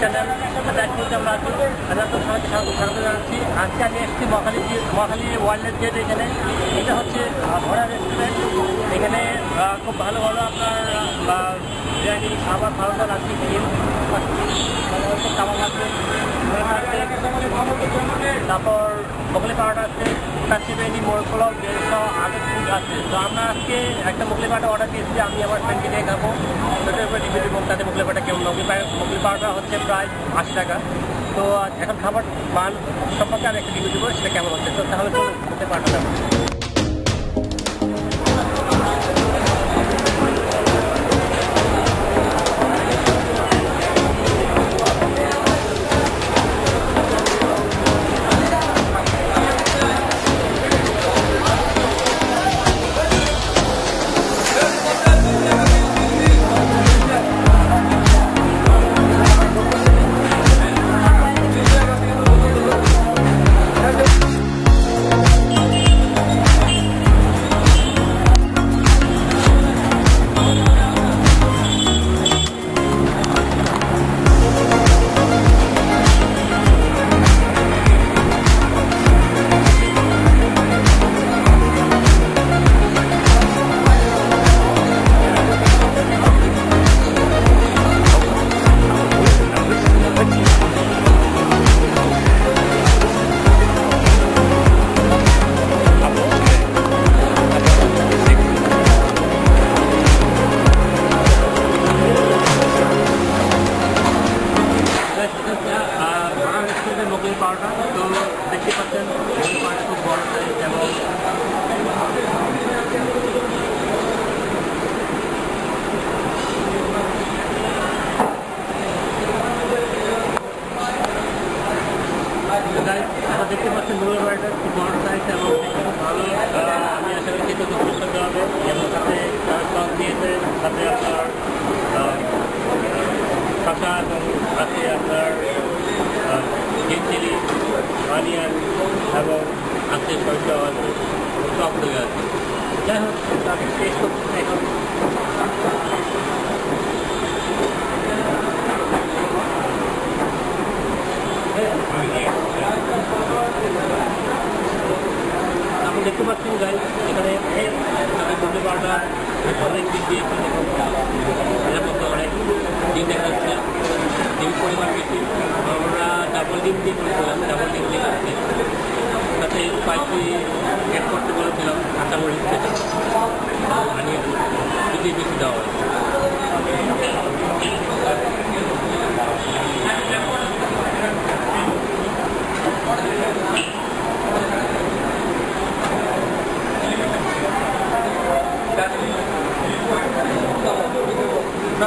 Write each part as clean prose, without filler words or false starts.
Channel দায়িত্বতে আমরা আছি। আমরা তো সবাইকে স্বাগত জানাচ্ছি। আজকে আমি এসেছি মহাখালী ওয়ার্ল্ডের গেট। এখানে এটা হচ্ছে ভরা রেস্টুরেন্ট। এখানে খুব ভালো ভালো আপনার বিরিয়ানি খাবার ভালো ভালো আছে, কাবাব আছে, তারপর মোগলাই পারাঠা আছে, কাচ্চি বিরিয়ানি, মোর পোলাও, দেড়শো আগের ফুড আছে। তো আমরা আজকে একটা মোগলাই পারাঠা অর্ডার দিয়েছি, আমি আমার ফ্রেন্ডকে নিয়ে খাবো। সেটার উপরে রিভিউ দেবো তাদের মোগলাই পারাঠা কেমন। মোগলাই পারাঠা হচ্ছে প্রায় 80 টাকা। তো এখন খাবার মান সম্পর্কে আমি একটা রিভিউ দেবো, সেটা কেমন হচ্ছে। তো তাহলে চলুন মোগলাই পারাঠা দেবো। মোগলাই পারাঠা তো দেখতে পাচ্ছেন, মোগলাই পারাঠা খুব বড় সাইজ এবং আমরা দেখতে পাচ্ছেন মোগলাই পারাঠা খুব বড় সাইজ এবং খুব ভালো। আমি আশা করি খেতে খুব সুস্বাদু হবে এবং সাথে সস দিয়েছে, সাথে আপনার শসা এবং সাথে আপনার গ্রিন চিলি, অনিয়ন এবং আছে সরিষা আছে, টক দই আছে। যাই হোক, আমি টেস্ট করতে এখন আপনি দেখতে পাচ্ছেন গাই এখানে মোগলাই পারাঠা অনেক দিক দিয়ে এর মধ্যে অনেক ডিম দেখা যাচ্ছে, ডিম পরিমাণ বেশি। আমরা ডাবল ডিম দিয়ে করেছিলাম, ডাবল ডিম দিয়ে করছি, সাথে স্পাইসি এড করতে বলেছিলাম, কাঁচামরিচ মানে যদি বেশি দেওয়া হয়।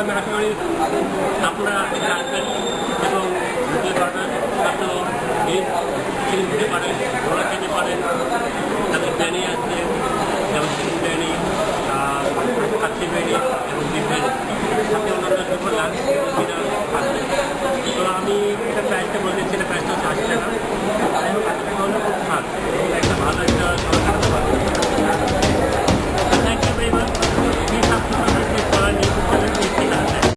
আমি আশা করি আপনারা আসবেন এবং মোগলাই পারাঠা সাথেও চিকেন খেতে পারেন, ঘোড়া খেতে পারেন, তাদের বিরিয়ানি আছে, যেমন চিকেন বিরিয়ানি, কাচ্চি বিরিয়ানি এবং বিফ বিরিয়ানি, সাথে অন্যান্য দুপুর লাঞ্চ ডিনার আছে। তো আমি এটা প্রাইসটা বলে দিচ্ছি, এটা প্রাইসটা হচ্ছে 80 টাকা। যাই হোক, 80 টাকা হলে খুব স্বাদ।